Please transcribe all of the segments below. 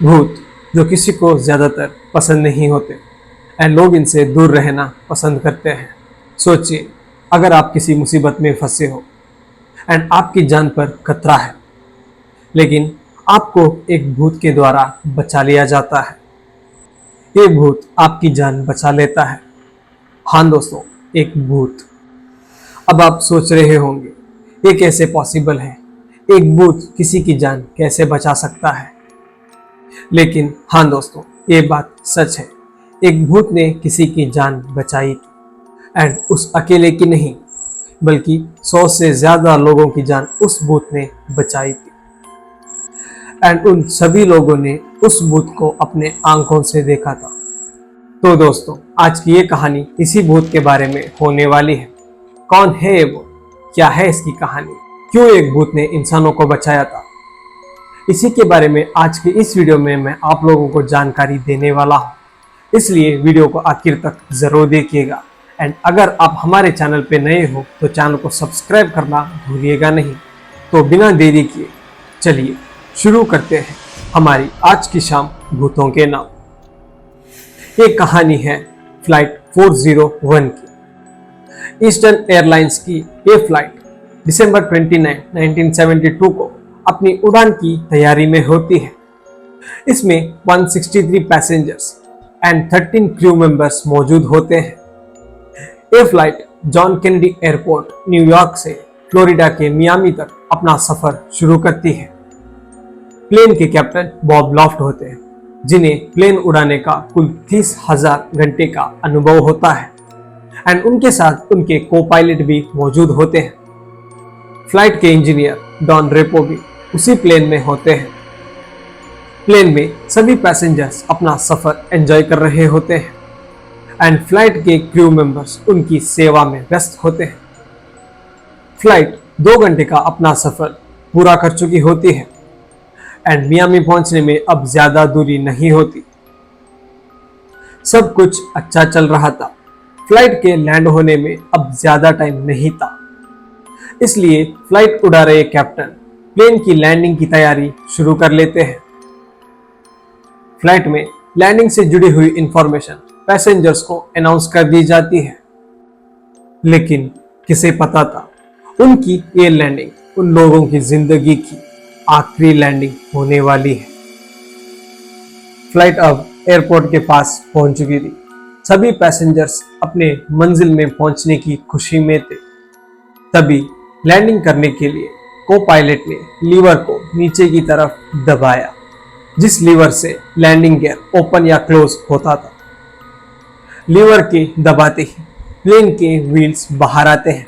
भूत जो किसी को ज्यादातर पसंद नहीं होते एंड लोग इनसे दूर रहना पसंद करते हैं। सोचिए, अगर आप किसी मुसीबत में फंसे हो एंड आपकी जान पर खतरा है, लेकिन आपको एक भूत के द्वारा बचा लिया जाता है। ये भूत आपकी जान बचा लेता है। हाँ दोस्तों, एक भूत। अब आप सोच रहे होंगे, ये कैसे पॉसिबल है? एक भूत किसी की जान कैसे बचा सकता है? लेकिन हाँ दोस्तों, ये बात सच है। एक भूत ने किसी की जान बचाई थी एंड उस अकेले की नहीं, बल्कि 100 से ज्यादा लोगों की जान उस भूत ने बचाई थी। एंड उन सभी लोगों ने उस भूत को अपने आंखों से देखा था। तो दोस्तों, आज की ये कहानी इसी भूत के बारे में होने वाली है। कौन है ये भूत? क्या है इसकी कहानी? क्यों एक भूत ने इंसानों को बचाया था? इसी के बारे में आज की इस वीडियो में मैं आप लोगों को जानकारी देने वाला हूँ। इसलिए वीडियो को आखिर तक जरूर देखिएगा। एंड अगर आप हमारे चैनल पे नए हो तो चैनल को सब्सक्राइब करना भूलिएगा नहीं। तो बिना देरी किए चलिए शुरू करते हैं हमारी आज की शाम भूतों के नाम। ये कहानी है फ्लाइट 401 की। ईस्टर्न एयरलाइंस की ये फ्लाइट दिसंबर 29, 1972 को अपनी उड़ान की तैयारी में होती है। इसमें 163 पैसेंजर्स एंड 13 क्रू मेंबर्स मौजूद होते हैं। ये flight John Kennedy airport New York से फ्लोरिडा के मियामी तक अपना सफर शुरू करती है। प्लेन के कैप्टन बॉब लॉफ्ट होते हैं, जिन्हें प्लेन उड़ाने का कुल 30,000 घंटे का अनुभव होता है एंड उनके साथ उनके को पायलट भी मौजूद होते हैं। फ्लाइट के इंजीनियर डॉन रेपो भी उसी प्लेन में होते हैं। प्लेन में सभी पैसेंजर्स अपना सफर एंजॉय कर रहे होते हैं एंड फ्लाइट के क्रू मेंबर्स उनकी सेवा में व्यस्त होते हैं। फ्लाइट 2 घंटे का अपना सफर पूरा कर चुकी होती है एंड मियामी पहुंचने में अब ज्यादा दूरी नहीं होती। सब कुछ अच्छा चल रहा था। फ्लाइट के लैंड होने में अब ज्यादा टाइम नहीं था, इसलिए फ्लाइट उड़ा रहे कैप्टन प्लेन की लैंडिंग की तैयारी शुरू कर लेते हैं। फ्लाइट में लैंडिंग से जुड़ी हुई इंफॉर्मेशन पैसेंजर्स को अनाउंस कर दी जाती है, लेकिन किसे पता था उनकी ये लैंडिंग उन लोगों की जिंदगी की आखिरी लैंडिंग होने वाली है। फ्लाइट अब एयरपोर्ट के पास पहुंच चुकी थी। सभी पैसेंजर्स अपने मंजिल में पहुंचने की खुशी में थे। तभी लैंडिंग करने के लिए को पायलट ने लीवर को नीचे की तरफ दबाया, जिस लीवर से लैंडिंग गियर ओपन या क्लोज होता था। लीवर के दबाते ही प्लेन के व्हील्स बाहर आते हैं।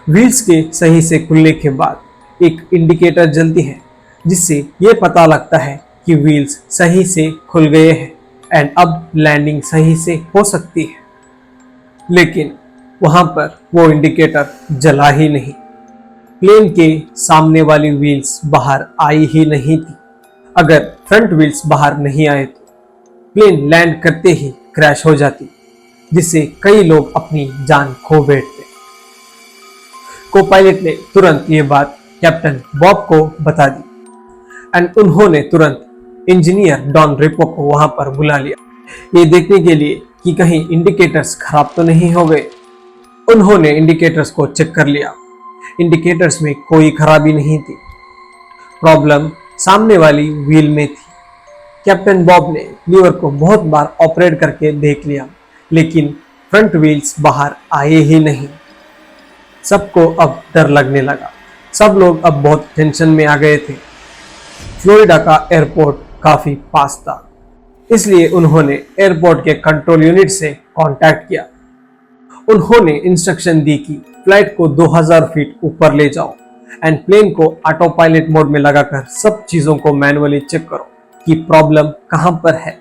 व्हील्स के सही से खुलने के बाद एक इंडिकेटर जलती है, जिससे ये पता लगता है कि व्हील्स सही से खुल गए हैं एंड अब लैंडिंग सही से हो सकती है। लेकिन वहां पर वो इंडिकेटर जला ही नहीं। प्लेन के सामने वाली व्हील्स बाहर आई ही नहीं थी। अगर फ्रंट व्हील्स बाहर नहीं आए तो प्लेन लैंड करते ही क्रैश हो जाती, जिससे कई लोग अपनी जान खो बैठते। को पायलट ने तुरंत ये बात कैप्टन बॉब को बता दी एंड उन्होंने तुरंत इंजीनियर डॉन रेपो को वहां पर बुला लिया, ये देखने के लिए कि कहीं इंडिकेटर्स खराब तो नहीं हो गए। उन्होंने इंडिकेटर्स को चेक कर लिया। इंडिकेटर्स में कोई खराबी नहीं थी। प्रॉब्लम सामने वाली व्हील में थी। कैप्टन बॉब ने लीवर को बहुत बार ऑपरेट करके देख लिया, लेकिन फ्रंट व्हील्स बाहर आए ही नहीं। सबको अब डर लगने लगा। सब लोग अब बहुत टेंशन में आ गए थे। फ्लोरिडा का एयरपोर्ट काफी पास था, इसलिए उन्होंने एयरपोर्ट के कंट्रोल यूनिट से कांटेक्ट किया। उन्होंने इंस्ट्रक्शन दी कि फ्लाइट को 2000 फीट ऊपर ले जाओ एंड प्लेन को ऑटो पायलट मोड में लगाकर सब चीजों को मैनुअली चेक करो कि प्रॉब्लम कहां पर है।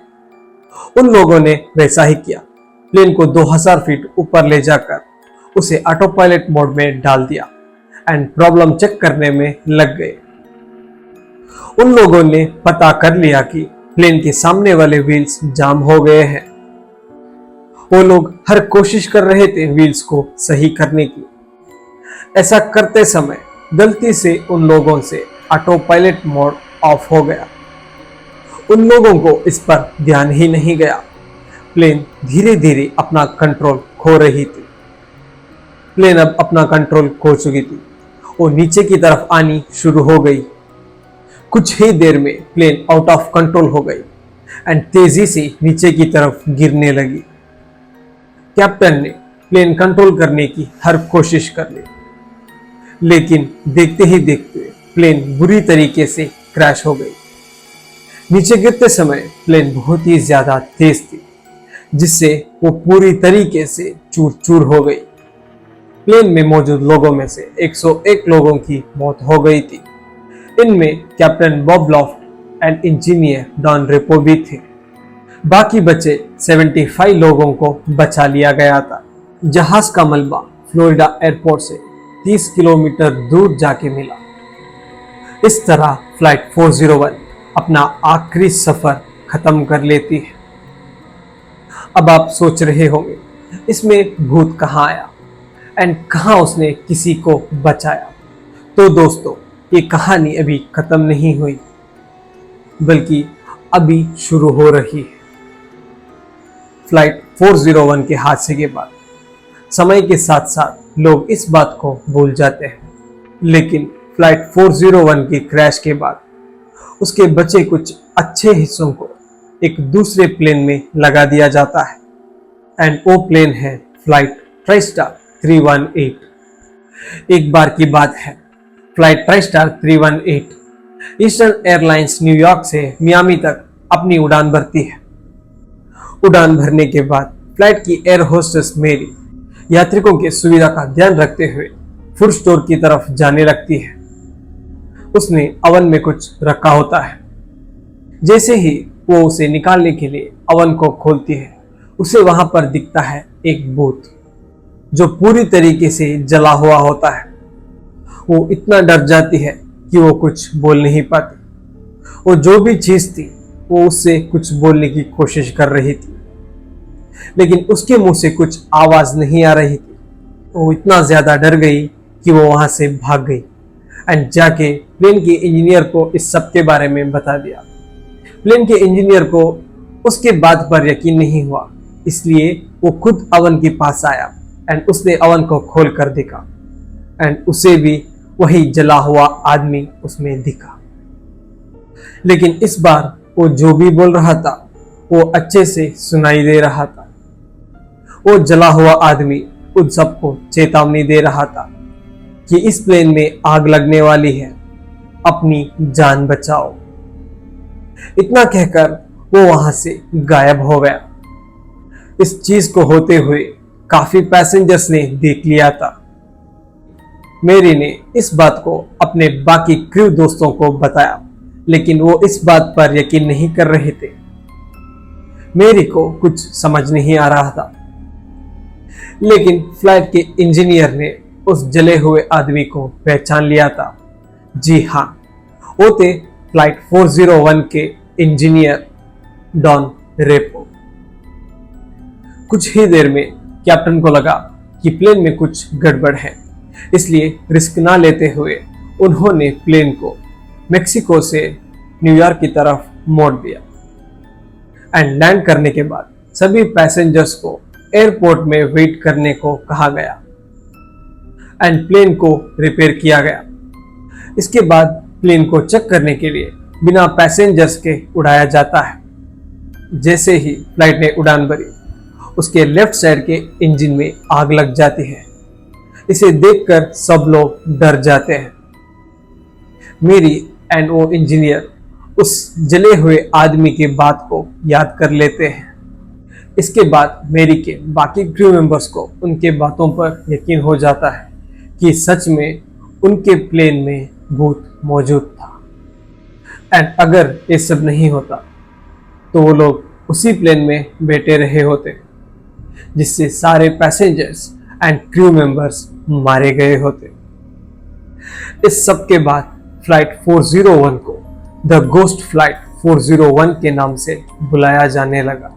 उन लोगों ने वैसा ही किया। प्लेन को 2000 फीट ऊपर ले जाकर उसे ऑटो पायलट मोड में डाल दिया एंड प्रॉब्लम चेक करने में लग गए। उन लोगों ने पता कर लिया कि प्लेन के सामने वाले व्हील्स जाम हो गए हैं। वो लोग हर कोशिश कर रहे थे व्हील्स को सही करने की। ऐसा करते समय गलती से उन लोगों से ऑटो पायलट मोड ऑफ हो गया। उन लोगों को इस पर ध्यान ही नहीं गया। प्लेन धीरे धीरे अपना कंट्रोल खो रही थी। प्लेन अब अपना कंट्रोल खो चुकी थी और नीचे की तरफ आनी शुरू हो गई। कुछ ही देर में प्लेन आउट ऑफ कंट्रोल हो गई एंड तेजी से नीचे की तरफ गिरने लगी। कैप्टन ने प्लेन कंट्रोल करने की हर कोशिश कर ली, लेकिन देखते ही देखते प्लेन बुरी तरीके से क्रैश हो गई। नीचे गिरते समय प्लेन बहुत ही ज्यादा तेज थी, जिससे वो पूरी तरीके से चूर चूर हो गई। प्लेन में मौजूद लोगों में से 101 लोगों की मौत हो गई थी। इनमें captain Bob Loft and engineer Don Repo भी थे। बाकी बचे 75 लोगों को बचा लिया गया था। जहाज का मलबा फ्लोरिडा एयरपोर्ट से 30 किलोमीटर दूर जाके मिला। इस तरह फ्लाइट 401 अपना आखिरी सफर खत्म कर लेती है। अब आप सोच रहे होंगे इसमें भूत कहाँ आया एंड कहाँ उसने किसी को बचाया। तो दोस्तों, ये कहानी अभी खत्म नहीं हुई, बल्कि अभी शुरू हो रही है। फ्लाइट 401 के हादसे के बाद समय के साथ साथ लोग इस बात को भूल जाते हैं, लेकिन फ्लाइट 401 के क्रैश के बाद उसके बचे कुछ अच्छे हिस्सों को एक दूसरे प्लेन में लगा दिया जाता है एंड वो प्लेन है फ्लाइट ट्राइस्टार 318। एक बार की बात है, flight Tristar 318 eastern airlines New York से मियामी तक अपनी उड़ान भरती है। उड़ान भरने के बाद फ्लाइट की एयर होस्टेस मेरी यात्रिकों की सुविधा का ध्यान रखते हुए फूड स्टोर की तरफ जाने लगती है। उसने अवन में कुछ रखा होता है। जैसे ही वो उसे निकालने के लिए अवन को खोलती है, उसे वहां पर दिखता है एक भूत जो पूरी तरीके से जला हुआ होता है। वो इतना डर जाती है कि वो कुछ बोल नहीं पाती। वो जो भी चीज थी वो उससे कुछ बोलने की कोशिश कर रही थी, लेकिन उसके मुंह से कुछ आवाज नहीं आ रही थी। वो इतना ज्यादा डर गई कि वो वहां से भाग गई एंड जाके प्लेन के इंजीनियर को इस सब के बारे में बता दिया। प्लेन के इंजीनियर को उसके बात पर यकीन नहीं हुआ, इसलिए वो खुद अवन के पास आया एंड उसने अवन को खोल कर देखा एंड उसे भी वही जला हुआ आदमी उसमें दिखा। लेकिन इस बार वो जो भी बोल रहा था वो अच्छे से सुनाई दे रहा था। वो जला हुआ आदमी उन सबको चेतावनी दे रहा था कि इस प्लेन में आग लगने वाली है, अपनी जान बचाओ। इतना कहकर वो वहां से गायब हो गया। इस चीज को होते हुए काफी पैसेंजर्स ने देख लिया था। मेरी ने इस बात को अपने बाकी क्रू दोस्तों को बताया, लेकिन वो इस बात पर यकीन नहीं कर रहे थे। मेरी को कुछ समझ नहीं आ रहा था, लेकिन फ्लाइट के इंजीनियर ने उस जले हुए आदमी को पहचान लिया था। जी हाँ, वो थे फ्लाइट 401 के इंजीनियर डॉन रेपो। कुछ ही देर में कैप्टन को लगा कि प्लेन में कुछ गड़बड़ है, इसलिए रिस्क ना लेते हुए उन्होंने प्लेन को मेक्सिको से न्यूयॉर्क की तरफ मोड़ दिया एंड लैंड करने के बाद सभी पैसेंजर्स को एयरपोर्ट में वेट करने को कहा गया एंड प्लेन को रिपेयर किया गया। इसके बाद प्लेन को चेक करने के लिए बिना पैसेंजर्स के उड़ाया जाता है। जैसे ही फ्लाइट ने उड़ान भरी, उसके लेफ्ट साइड के इंजन में आग लग जाती है। इसे देखकर सब लोग डर जाते हैं। मेरी एंड वो इंजीनियर उस जले हुए आदमी के बात को याद कर लेते हैं। इसके बाद मेरी के बाकी क्रू मेंबर्स को उनके बातों पर यकीन हो जाता है कि सच में उनके प्लेन में भूत मौजूद था एंड अगर ये सब नहीं होता तो वो लोग उसी प्लेन में बैठे रहे होते, जिससे सारे पैसेंजर्स एंड क्रू मेंबर्स मारे गए होते। इस सब के बाद फ्लाइट 401 को द गोस्ट फ्लाइट 401 के नाम से बुलाया जाने लगा।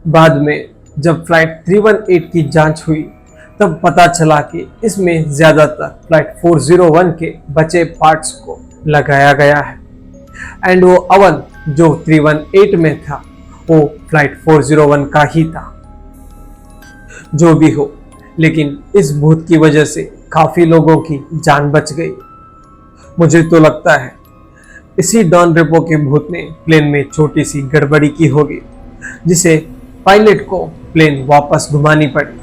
बाद में जब फ्लाइट 318 की जांच हुई, तब पता चला कि इसमें ज्यादातर फ्लाइट 401 के बचे पार्ट्स को लगाया गया है एंड वो अवन जो 318 में था वो फ्लाइट 401 का ही था। जो भी हो, लेकिन इस भूत की वजह से काफी लोगों की जान बच गई। मुझे तो लगता है इसी डॉन रेपो के भूत ने प्लेन में छोटी सी गड़बड़ी की होगी, जिसे पायलट को प्लेन वापस घुमानी पड़ी,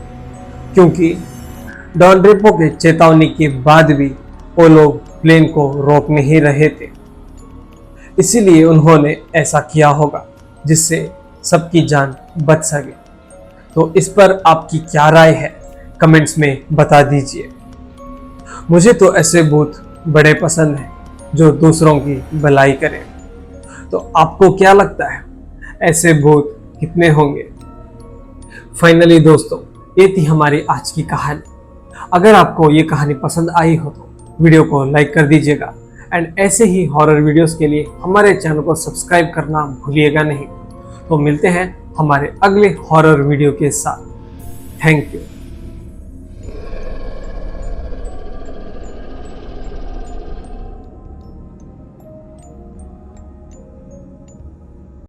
क्योंकि डॉन रेपो के चेतावनी के बाद भी वो लोग प्लेन को रोक नहीं रहे थे। इसीलिए उन्होंने ऐसा किया होगा जिससे सबकी जान बच सके। तो इस पर आपकी क्या राय है, कमेंट्स में बता दीजिए। मुझे तो ऐसे भूत बड़े पसंद हैं जो दूसरों की भलाई करें। तो आपको क्या लगता है, ऐसे भूत कितने होंगे? फाइनली दोस्तों, ये थी हमारी आज की कहानी। अगर आपको ये कहानी पसंद आई हो तो वीडियो को लाइक कर दीजिएगा, एंड ऐसे ही हॉरर वीडियोस के लिए हमारे चैनल को सब्सक्राइब करना भूलिएगा नहीं। तो मिलते हैं हमारे अगले हॉरर वीडियो के साथ। Thank you.